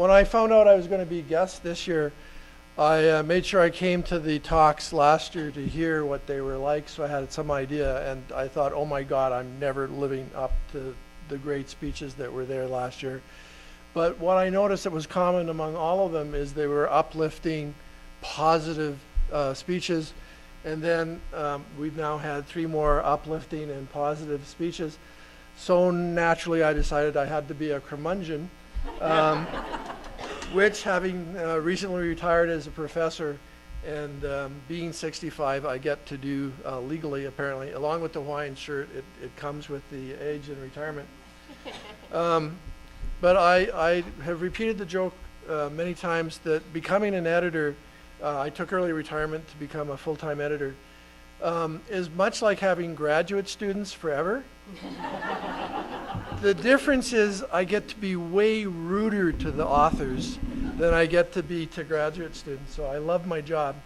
when I found out I was going to be a guest this year, I made sure I came to the talks last year to hear what they were like, so I had some idea, and I thought, oh my God, I'm never living up to the great speeches that were there last year. But what I noticed that was common among all of them is they were uplifting, positive speeches, and then we've now had 3 more uplifting and positive speeches. So naturally I decided I had to be a curmudgeon, which, having recently retired as a professor and being 65, I get to do legally, apparently. Along with the Hawaiian shirt, it comes with the age and retirement. But I have repeated the joke many times that becoming an editor, I took early retirement to become a full-time editor, is much like having graduate students forever. The difference is I get to be way ruder to the authors than I get to be to graduate students, so I love my job.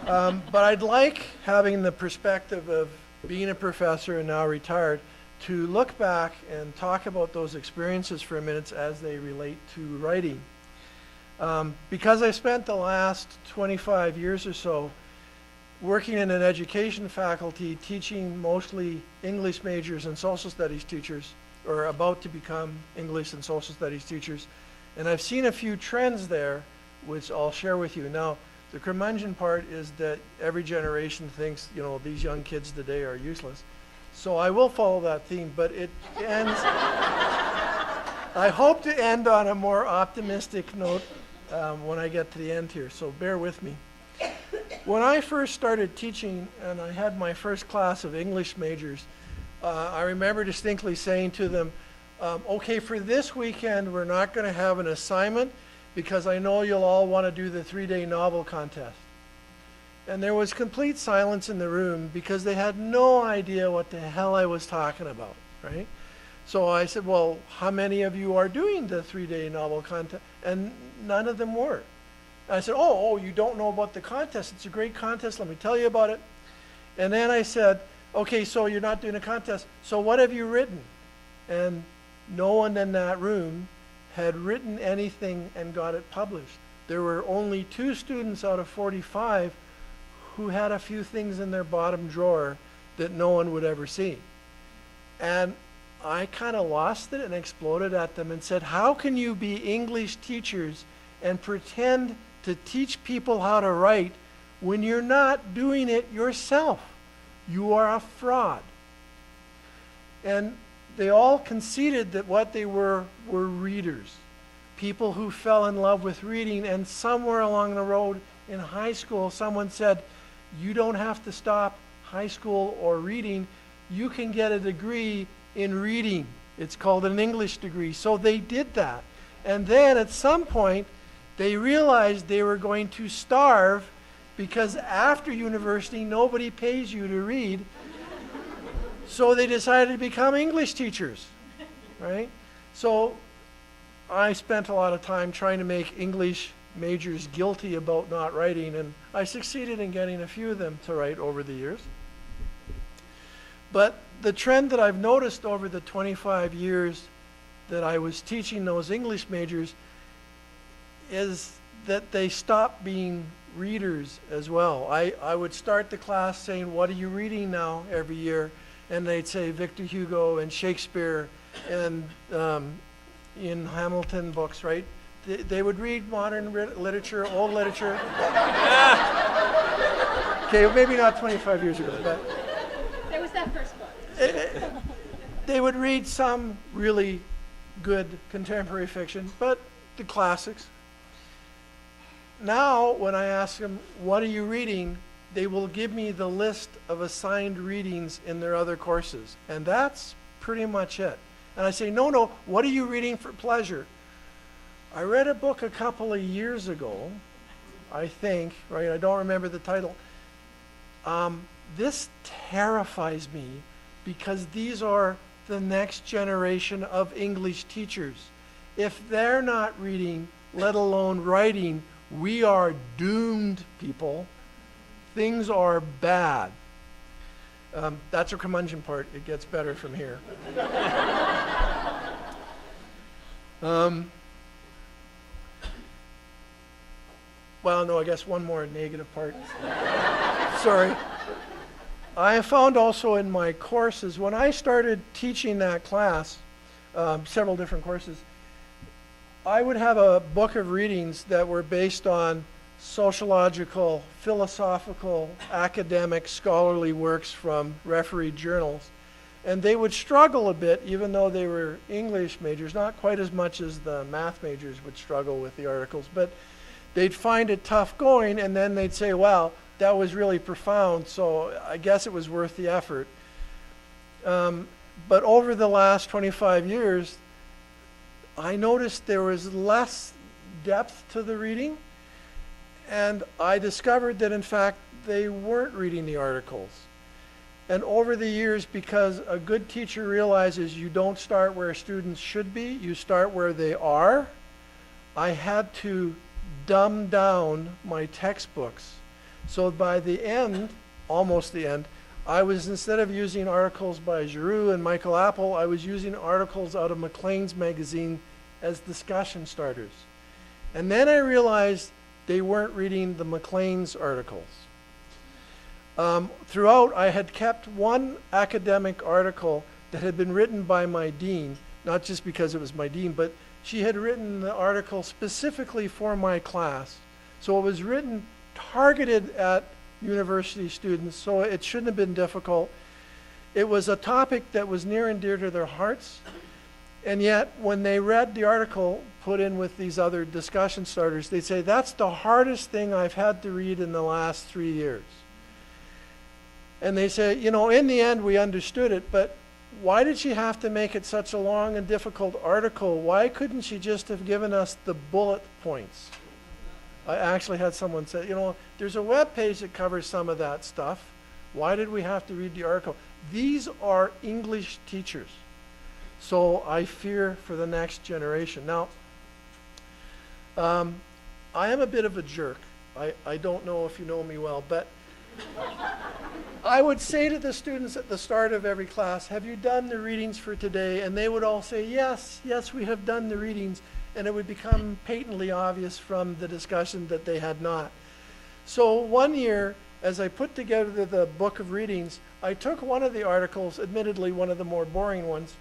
But I'd like, having the perspective of being a professor and now retired, to look back and talk about those experiences for a minute as they relate to writing. Because I spent the last 25 years or so working in an education faculty, teaching mostly English majors and social studies teachers, or about to become English and social studies teachers, and I've seen a few trends there, which I'll share with you. Now, the curmudgeon part is that every generation thinks, you know, these young kids today are useless. So I will follow that theme, but it ends, I hope to end on a more optimistic note when I get to the end here, so bear with me. When I first started teaching and I had my first class of English majors, I remember distinctly saying to them, okay, for this weekend we're not going to have an assignment because I know you'll all want to do the 3-day novel contest. And there was complete silence in the room because they had no idea what the hell I was talking about, right? So I said, well, how many of you are doing the 3-day novel contest? And none of them were. I said, oh, you don't know about the contest. It's a great contest. Let me tell you about it. And then I said, okay, so you're not doing a contest. So what have you written? And no one in that room had written anything and got it published. There were only 2 students out of 45 who had a few things in their bottom drawer that no one would ever see. And I kind of lost it and exploded at them and said, how can you be English teachers and pretend to teach people how to write when you're not doing it yourself? You are a fraud. And they all conceded that what they were readers, people who fell in love with reading, and somewhere along the road in high school someone said, you don't have to stop high school or reading, you can get a degree in reading. It's called an English degree. So they did that. And then at some point they realized they were going to starve because after university nobody pays you to read. So they decided to become English teachers, right? So I spent a lot of time trying to make English majors guilty about not writing, and I succeeded in getting a few of them to write over the years. But the trend that I've noticed over the 25 years that I was teaching those English majors is that they stopped being readers as well. I would start the class saying, what are you reading now every year? And they'd say Victor Hugo and Shakespeare and in Hamilton books, right? They would read modern literature, old literature. Okay, maybe not 25 years ago, but there was that first book. They would read some really good contemporary fiction, but the classics. Now, when I ask them, what are you reading? They will give me the list of assigned readings in their other courses. And that's pretty much it. And I say, no, what are you reading for pleasure? I read a book a couple of years ago, I think, right? I don't remember the title. This terrifies me because these are the next generation of English teachers. If they're not reading, let alone writing, we are doomed, people. Things are bad. That's a curmudgeon part. It gets better from here. Well, no, I guess one more negative part. Sorry. I have found also in my courses, when I started teaching that class, several different courses, I would have a book of readings that were based on sociological, philosophical, academic, scholarly works from refereed journals. And they would struggle a bit, even though they were English majors, not quite as much as the math majors would struggle with the articles, but they'd find it tough going, and then they'd say, wow, that was really profound, so I guess it was worth the effort. But over the last 25 years, I noticed there was less depth to the reading, and I discovered that in fact they weren't reading the articles. And over the years, because a good teacher realizes you don't start where students should be, you start where they are, I had to dumb down my textbooks. So by the end, almost the end, I was, instead of using articles by Giroux and Michael Apple, I was using articles out of Maclean's magazine as discussion starters. And then I realized they weren't reading the Maclean's articles. Throughout, I had kept one academic article that had been written by my dean, not just because it was my dean, but she had written the article specifically for my class. So it was written targeted at university students, so it shouldn't have been difficult. It was a topic that was near and dear to their hearts, and yet when they read the article put in with these other discussion starters, they'd say, that's the hardest thing I've had to read in the last 3 years. And they say, you know, in the end we understood it, but why did she have to make it such a long and difficult article? Why couldn't she just have given us the bullet points? I actually had someone say, you know, there's a web page that covers some of that stuff. Why did we have to read the article? These are English teachers. So I fear for the next generation. Now, I am a bit of a jerk. I don't know if you know me well, but I would say to the students at the start of every class, have you done the readings for today? And they would all say, yes, yes, we have done the readings. And it would become patently obvious from the discussion that they had not. So one year, as I put together the book of readings, I took one of the articles, admittedly one of the more boring ones.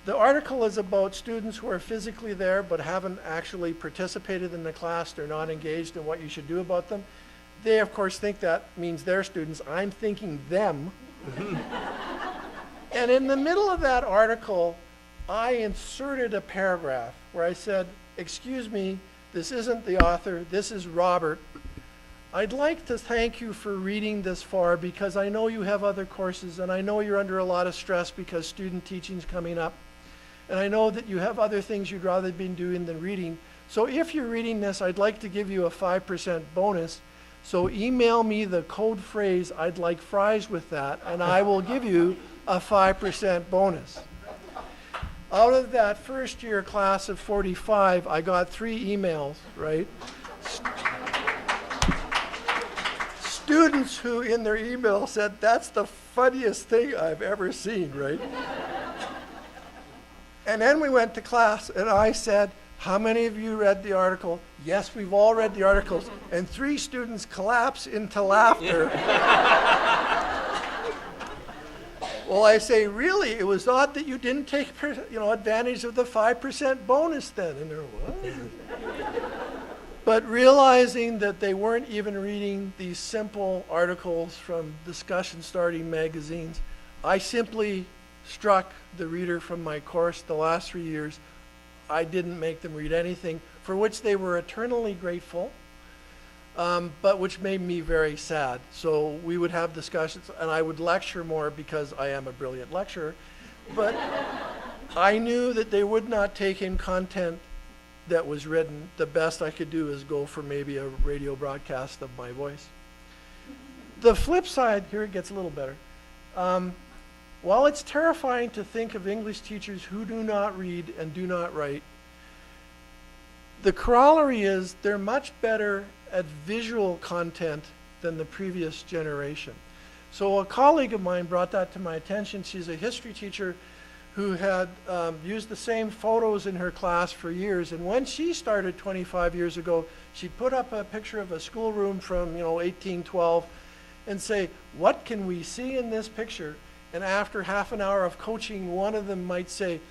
The article is about students who are physically there but haven't actually participated in the class. They're not engaged in what you should do about them. They, of course, think that means they're students. I'm thinking them. And in the middle of that article, I inserted a paragraph where I said, excuse me, this isn't the author, this is Robert. I'd like to thank you for reading this far because I know you have other courses and I know you're under a lot of stress because student teaching's coming up. And I know that you have other things you'd rather be doing than reading. So if you're reading this, I'd like to give you a 5% bonus. So email me the code phrase, I'd like fries with that, and I will give you a 5% bonus. Out of that first year class of 45, I got 3 emails, right? Students who in their email said, that's the funniest thing I've ever seen, right? And then we went to class and I said, how many of you read the article? Yes, we've all read the articles. And 3 students collapse into laughter. Well, I say, really, it was odd that you didn't take advantage of the 5% bonus then. And they're, what? But realizing that they weren't even reading these simple articles from discussion starting magazines, I simply struck the reader from my course the last 3 years. I didn't make them read anything, for which they were eternally grateful, but which made me very sad. So we would have discussions, and I would lecture more because I am a brilliant lecturer, but I knew that they would not take in content that was written. The best I could do is go for maybe a radio broadcast of my voice. The flip side, here it gets a little better. While it's terrifying to think of English teachers who do not read and do not write, the corollary is they're much better at visual content than the previous generation. So a colleague of mine brought that to my attention. She's a history teacher who had used the same photos in her class for years. And when she started 25 years ago, she put up a picture of a schoolroom from 1812 and say, what can we see in this picture? And after half an hour of coaching, one of them might say,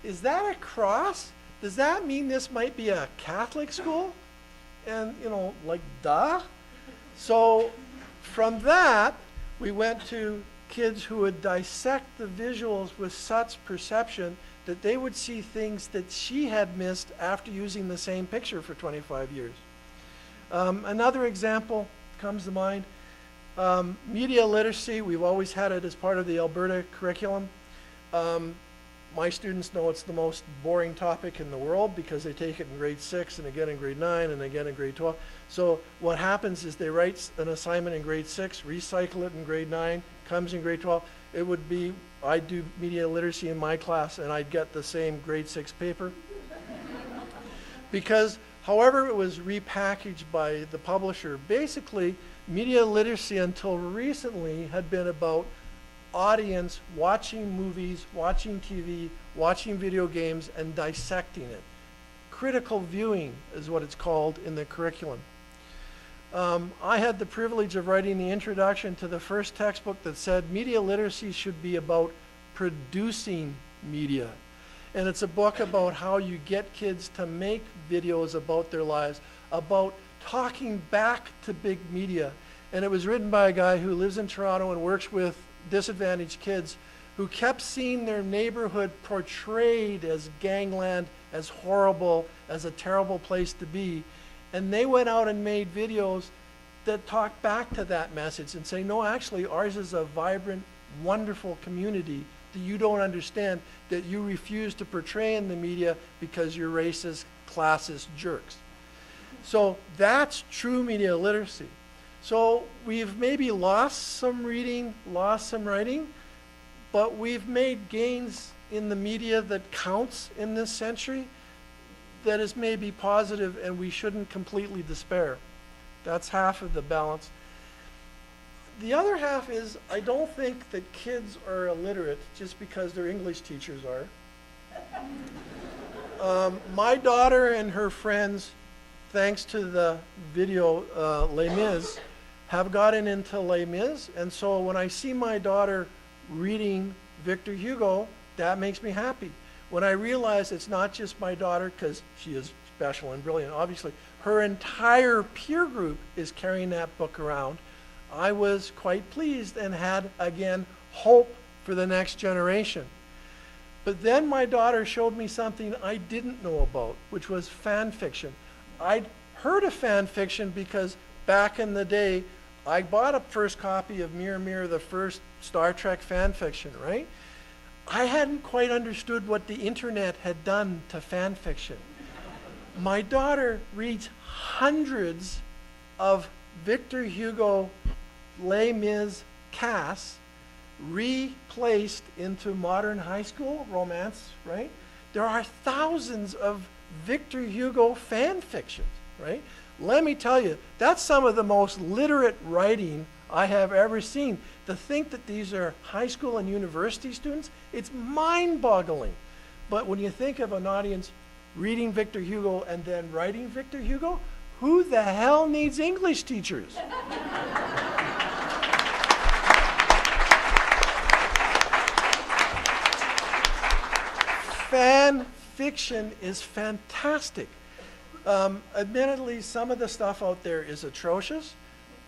is that a cross? Does that mean this might be a Catholic school? And, like, duh. So from that, we went to kids who would dissect the visuals with such perception that they would see things that she had missed after using the same picture for 25 years. Another example comes to mind. Media literacy, we've always had it as part of the Alberta curriculum. My students know it's the most boring topic in the world because they take it in grade 6 and again in grade 9 and again in grade 12. So what happens is they write an assignment in grade 6, recycle it in grade 9, comes in grade 12. It would be, I'd do media literacy in my class and I'd get the same grade 6 paper. Because however it was repackaged by the publisher, basically media literacy until recently had been about audience watching movies, watching TV, watching video games, and dissecting it. Critical viewing is what it's called in the curriculum. I had the privilege of writing the introduction to the first textbook that said media literacy should be about producing media. And it's a book about how you get kids to make videos about their lives, about talking back to big media. And it was written by a guy who lives in Toronto and works with disadvantaged kids who kept seeing their neighborhood portrayed as gangland, as horrible, as a terrible place to be. And they went out and made videos that talked back to that message and say, no, actually, ours is a vibrant, wonderful community that you don't understand, that you refuse to portray in the media because you're racist, classist jerks. So that's true media literacy. So we've maybe lost some reading, lost some writing, but we've made gains in the media that counts in this century that is maybe positive, and we shouldn't completely despair. That's half of the balance. The other half is I don't think that kids are illiterate just because their English teachers are. My daughter and her friends, thanks to the video Les Mis, have gotten into Les Mis, and so when I see my daughter reading Victor Hugo, that makes me happy. When I realize it's not just my daughter, because she is special and brilliant, obviously, her entire peer group is carrying that book around, I was quite pleased and had, again, hope for the next generation. But then my daughter showed me something I didn't know about, which was fan fiction. I'd heard of fan fiction because back in the day, I bought a first copy of Mirror Mirror, the first Star Trek fan fiction, right? I hadn't quite understood what the internet had done to fan fiction. My daughter reads hundreds of Victor Hugo Les Mis casts replaced into modern high school romance, right? There are thousands of Victor Hugo fan fictions, right? Let me tell you, that's some of the most literate writing I have ever seen. To think that these are high school and university students, it's mind-boggling. But when you think of an audience reading Victor Hugo and then writing Victor Hugo, who the hell needs English teachers? Fan fiction is fantastic. Admittedly, some of the stuff out there is atrocious,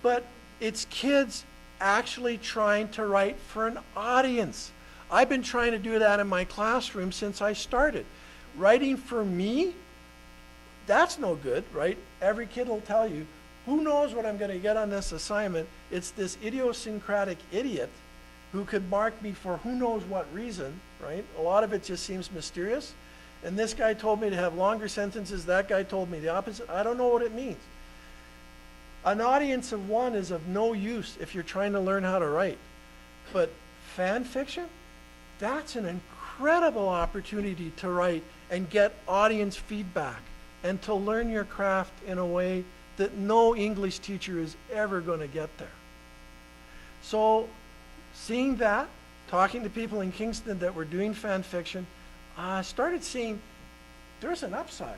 but it's kids actually trying to write for an audience. I've been trying to do that in my classroom since I started. Writing for me, that's no good, right? Every kid will tell you, who knows what I'm going to get on this assignment? It's this idiosyncratic idiot who could mark me for who knows what reason, right? A lot of it just seems mysterious. And this guy told me to have longer sentences, that guy told me the opposite. I don't know what it means. An audience of one is of no use if you're trying to learn how to write. But fan fiction, that's an incredible opportunity to write and get audience feedback and to learn your craft in a way that no English teacher is ever going to get there. So seeing that, talking to people in Kingston that were doing fan fiction, I started seeing there's an upside.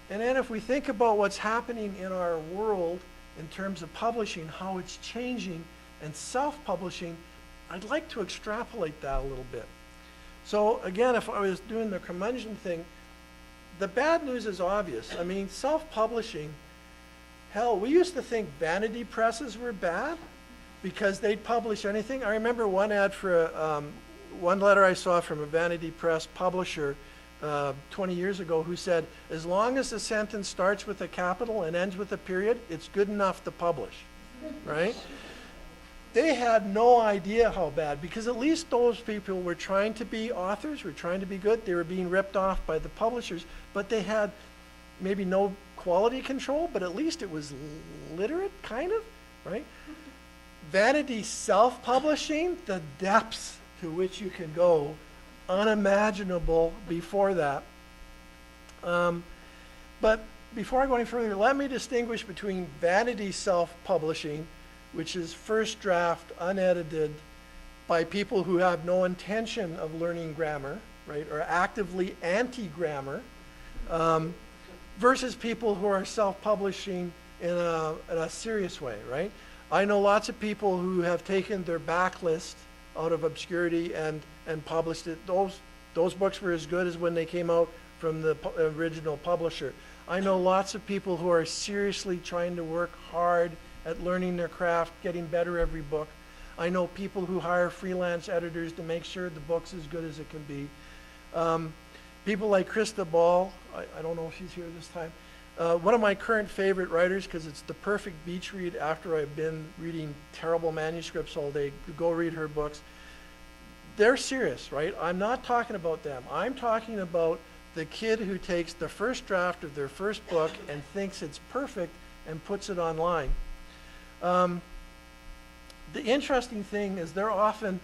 And then if we think about what's happening in our world in terms of publishing, how it's changing, and self-publishing, I'd like to extrapolate that a little bit. So again, if I was doing the curmudgeon thing, the bad news is obvious. I mean, self-publishing, hell, we used to think vanity presses were bad because they'd publish anything. I remember one ad for one letter I saw from a vanity press publisher 20 years ago who said, as long as the sentence starts with a capital and ends with a period, it's good enough to publish, right? They had no idea how bad, because at least those people were trying to be authors, were trying to be good. They were being ripped off by the publishers, but they had maybe no quality control, but at least it was literate, kind of, right? Vanity self-publishing, the depths to which you can go, unimaginable before that. But before I go any further, let me distinguish between vanity self-publishing, which is first draft, unedited, by people who have no intention of learning grammar, right, or actively anti-grammar, versus people who are self-publishing in a serious way, right? I know lots of people who have taken their backlist out of obscurity and published it. Those books were as good as when they came out from the original publisher. I know lots of people who are seriously trying to work hard at learning their craft, getting better every book. I know people who hire freelance editors to make sure the book's as good as it can be. People like Krista Ball, I don't know if she's here this time, one of my current favorite writers, because it's the perfect beach read after I've been reading terrible manuscripts all day. Go read her books. They're serious, right? I'm not talking about them. I'm talking about the kid who takes the first draft of their first book and thinks it's perfect and puts it online. The interesting thing is they're often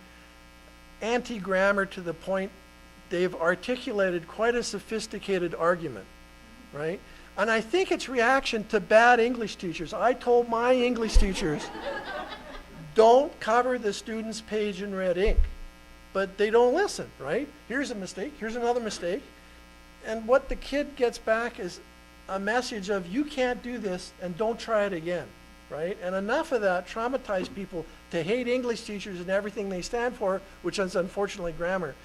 anti-grammar to the point they've articulated quite a sophisticated argument, right? And I think it's reaction to bad English teachers. I told my English teachers, don't cover the student's page in red ink. But they don't listen, right? Here's a mistake, here's another mistake. And what the kid gets back is a message of, you can't do this and don't try it again, right? And enough of that traumatized people to hate English teachers and everything they stand for, which is unfortunately grammar.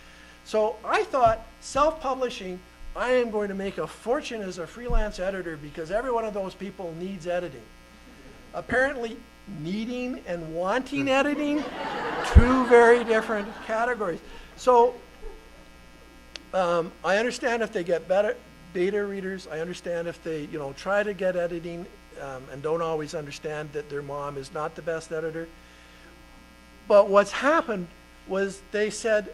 So I thought, self-publishing, I am going to make a fortune as a freelance editor because every one of those people needs editing. Apparently, needing and wanting editing, two very different categories. So I understand if they get better beta readers. I understand if they, try to get editing and don't always understand that their mom is not the best editor. But what's happened was they said,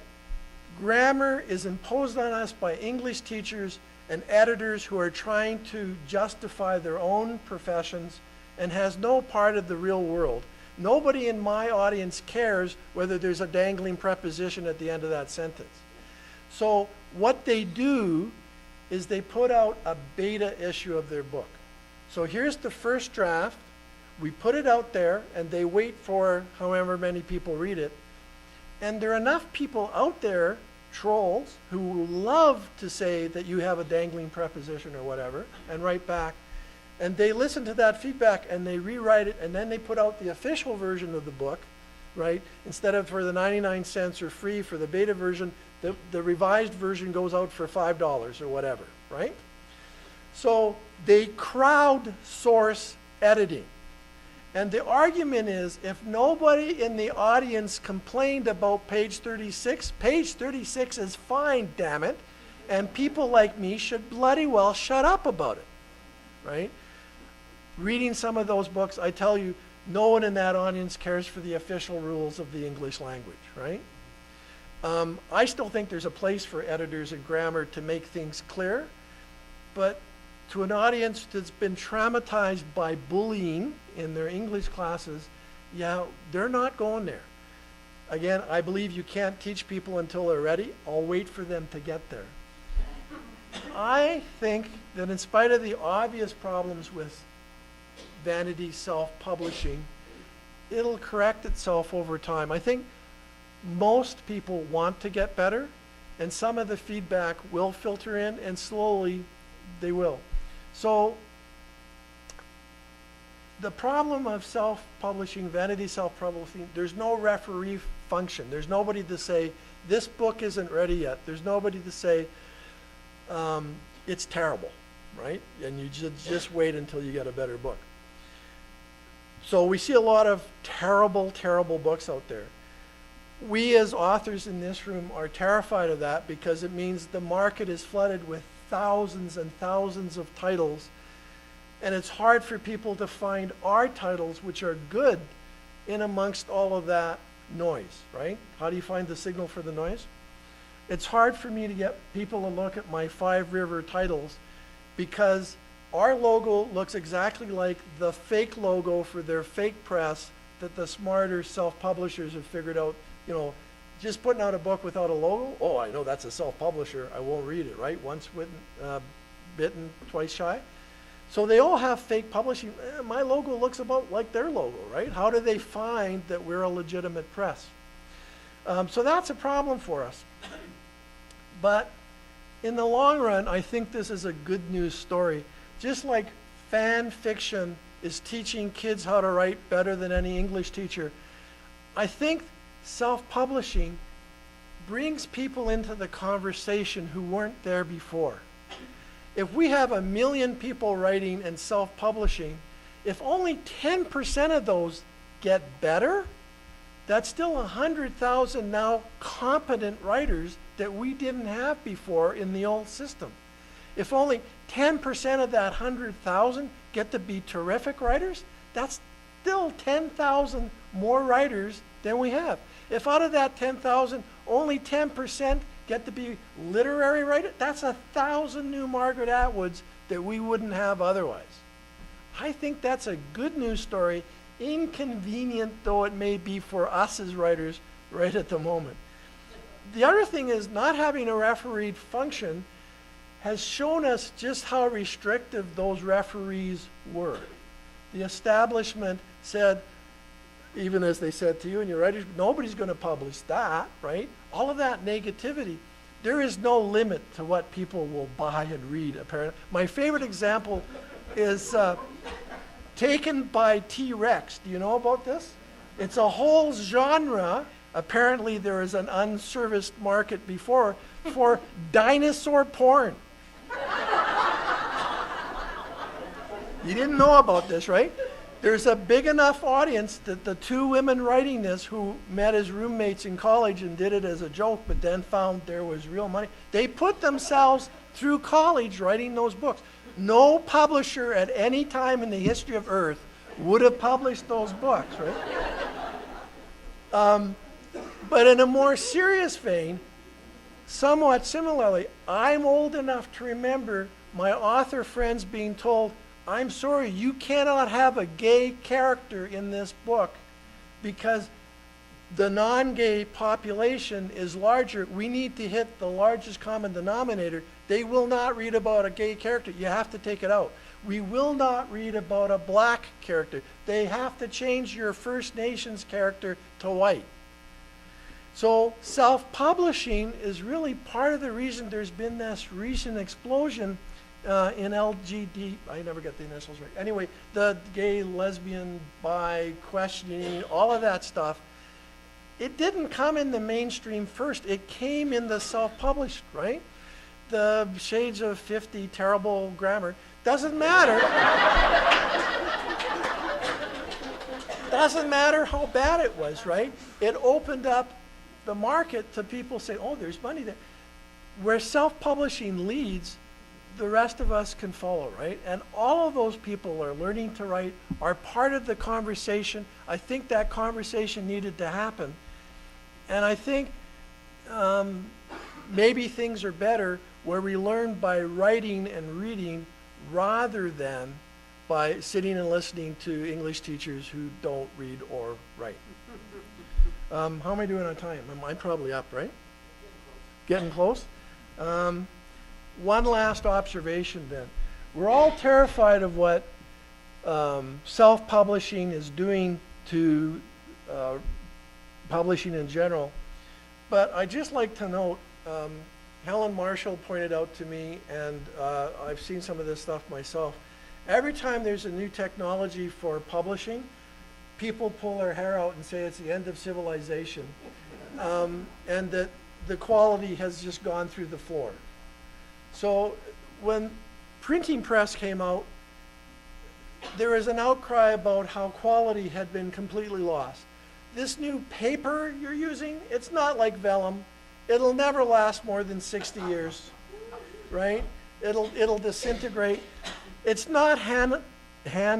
grammar is imposed on us by English teachers and editors who are trying to justify their own professions and has no part of the real world. Nobody in my audience cares whether there's a dangling preposition at the end of that sentence. So what they do is they put out a beta issue of their book. So here's the first draft. We put it out there and they wait for however many people read it. And there are enough people out there, trolls, who love to say that you have a dangling preposition or whatever and write back. And they listen to that feedback and they rewrite it, and then they put out the official version of the book, right? Instead of for the 99 cents or free for the beta version, the revised version goes out for $5 or whatever, right? So they crowdsource editing. And the argument is, if nobody in the audience complained about page 36 is fine, damn it. And people like me should bloody well shut up about it, right? Reading some of those books, I tell you, no one in that audience cares for the official rules of the English language, right? I still think there's a place for editors and grammar to make things clear, but to an audience that's been traumatized by bullying in their English classes, yeah, they're not going there. Again, I believe you can't teach people until they're ready. I'll wait for them to get there. I think that in spite of the obvious problems with vanity self-publishing, it'll correct itself over time. I think most people want to get better, and some of the feedback will filter in, and slowly they will. So the problem of self-publishing, vanity self-publishing, there's no referee function. There's nobody to say, this book isn't ready yet. There's nobody to say, it's terrible, right? And you just wait until you get a better book. So we see a lot of terrible, terrible books out there. We as authors in this room are terrified of that because it means the market is flooded with thousands and thousands of titles, and it's hard for people to find our titles, which are good, in amongst all of that noise, right? How do you find the signal for the noise? It's hard for me to get people to look at my 5 River titles because our logo looks exactly like the fake logo for their fake press that the smarter self-publishers have figured out. You know, just putting out a book without a logo, oh, I know that's a self-publisher, I won't read it, right? Once bitten, twice shy. So they all have fake publishing. My logo looks about like their logo, right? How do they find that we're a legitimate press? So that's a problem for us. But in the long run, I think this is a good news story. Just like fan fiction is teaching kids how to write better than any English teacher, I think self-publishing brings people into the conversation who weren't there before. If we have 1 million people writing and self-publishing, if only 10% of those get better, that's still 100,000 now competent writers that we didn't have before in the old system. If only 10% of that 100,000 get to be terrific writers, that's still 10,000 more writers than we have. If out of that 10,000, only 10% get to be literary writers, that's 1,000 new Margaret Atwoods that we wouldn't have otherwise. I think that's a good news story, inconvenient though it may be for us as writers right at the moment. The other thing is not having a refereed function has shown us just how restrictive those referees were. The establishment said, even as they said to you and your writers, nobody's going to publish that, right? All of that negativity. There is no limit to what people will buy and read, apparently. My favorite example is taken by T-Rex. Do you know about this? It's a whole genre. Apparently there is an unserviced market before for dinosaur porn. You didn't know about this, right? There's a big enough audience that the 2 women writing this who met as roommates in college and did it as a joke, but then found there was real money, they put themselves through college writing those books. No publisher at any time in the history of Earth would have published those books, right? But in a more serious vein, somewhat similarly, I'm old enough to remember my author friends being told, I'm sorry, you cannot have a gay character in this book because the non-gay population is larger. We need to hit the largest common denominator. They will not read about a gay character. You have to take it out. We will not read about a black character. They have to change your First Nations character to white. So self-publishing is really part of the reason there's been this recent explosion in LGD, I never get the initials right. Anyway, the gay, lesbian, bi, questioning, all of that stuff, it didn't come in the mainstream first. It came in the self-published, right? The shades of 50, terrible grammar, doesn't matter. Doesn't matter how bad it was, right? It opened up the market to people saying, oh, there's money there. Where self-publishing leads, the rest of us can follow, right? And all of those people are learning to write, are part of the conversation. I think that conversation needed to happen. And I think maybe things are better where we learn by writing and reading rather than by sitting and listening to English teachers who don't read or write. How am I doing on time? I'm probably up, right? Getting close? One last observation then. We're all terrified of what self-publishing is doing to publishing in general. But I'd just like to note, Helen Marshall pointed out to me, and I've seen some of this stuff myself, every time there's a new technology for publishing, people pull their hair out and say it's the end of civilization, and that the quality has just gone through the floor. So when printing press came out, there was an outcry about how quality had been completely lost. This new paper you're using, it's not like vellum. It'll never last more than 60 years, right? It'll disintegrate. It's not hand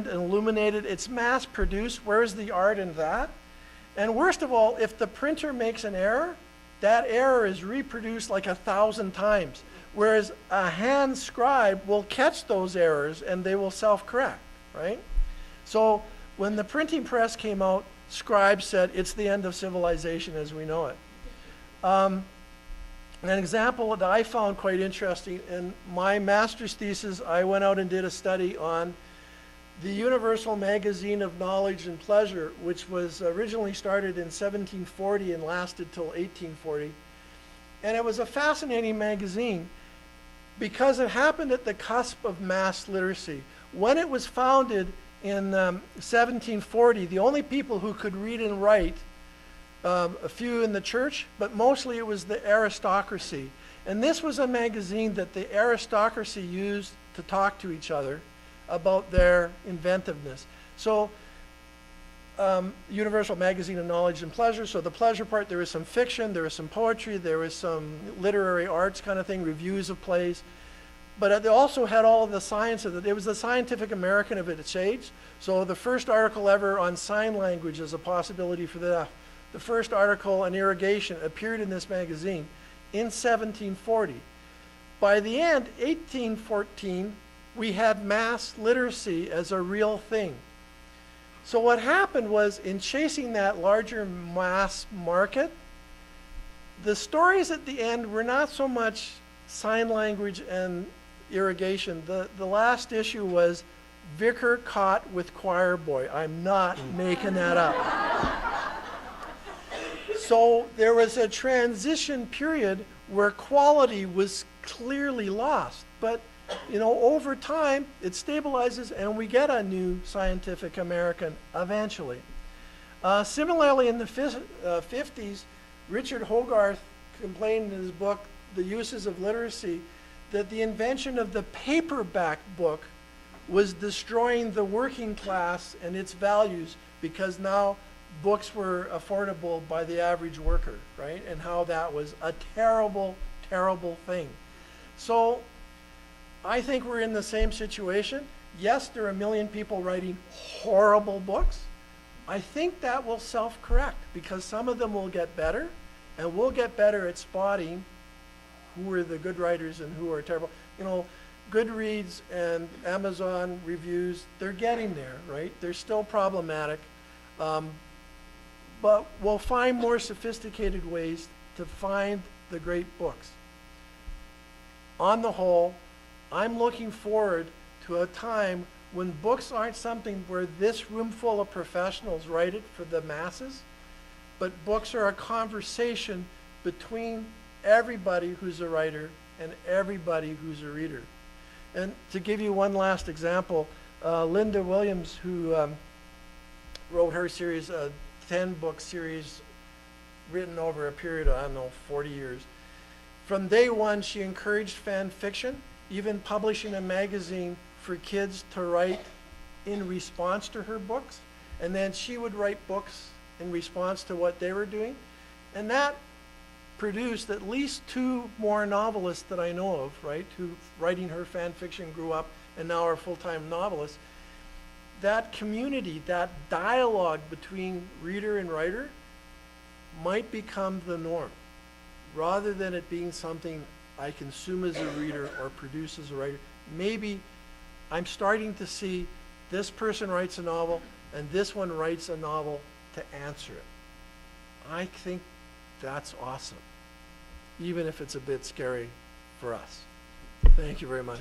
illuminated, it's mass produced. Where's the art in that? And worst of all, if the printer makes an error, that error is reproduced like 1,000 times. Whereas a hand scribe will catch those errors and they will self-correct, right? So when the printing press came out, scribes said it's the end of civilization as we know it. An example that I found quite interesting, in my master's thesis, I went out and did a study on the Universal Magazine of Knowledge and Pleasure, which was originally started in 1740 and lasted till 1840. And it was a fascinating magazine because it happened at the cusp of mass literacy. When it was founded in 1740, the only people who could read and write, a few in the church, but mostly it was the aristocracy. And this was a magazine that the aristocracy used to talk to each other about their inventiveness. So, Universal Magazine of Knowledge and Pleasure. So the pleasure part, there was some fiction, there was some poetry, there was some literary arts kind of thing, reviews of plays. But it also had all of the science of it. It was the Scientific American of its age. So the first article ever on sign language as a possibility for the first article on irrigation appeared in this magazine in 1740. By the end, 1814, we had mass literacy as a real thing. So what happened was, in chasing that larger mass market, the stories at the end were not so much sign language and irrigation. The last issue was Vicar caught with choir boy. I'm not making that up. So there was a transition period where quality was clearly lost. But, you know, over time, it stabilizes and we get a new Scientific American eventually. Similarly, in the 50s, Richard Hogarth complained in his book, The Uses of Literacy, that the invention of the paperback book was destroying the working class and its values, because now books were affordable by the average worker, right? And how that was a terrible, terrible thing. So I think we're in the same situation. Yes, there are a million people writing horrible books. I think that will self-correct, because some of them will get better, and we'll get better at spotting who are the good writers and who are terrible. You know, Goodreads and Amazon reviews, they're getting there, right? They're still problematic. But we'll find more sophisticated ways to find the great books. On the whole, I'm looking forward to a time when books aren't something where this room full of professionals write it for the masses, but books are a conversation between everybody who's a writer and everybody who's a reader. And to give you one last example, Linda Williams, who wrote her series, 10-book series written over a period of, I don't know, 40 years. From day one, she encouraged fan fiction, even publishing a magazine for kids to write in response to her books. And then she would write books in response to what they were doing. And that produced at least 2 more novelists that I know of, right, who writing her fan fiction grew up and now are full-time novelists. That community, that dialogue between reader and writer might become the norm, rather than it being something I consume as a reader or produce as a writer. Maybe I'm starting to see this person writes a novel and this one writes a novel to answer it. I think that's awesome, even if it's a bit scary for us. Thank you very much.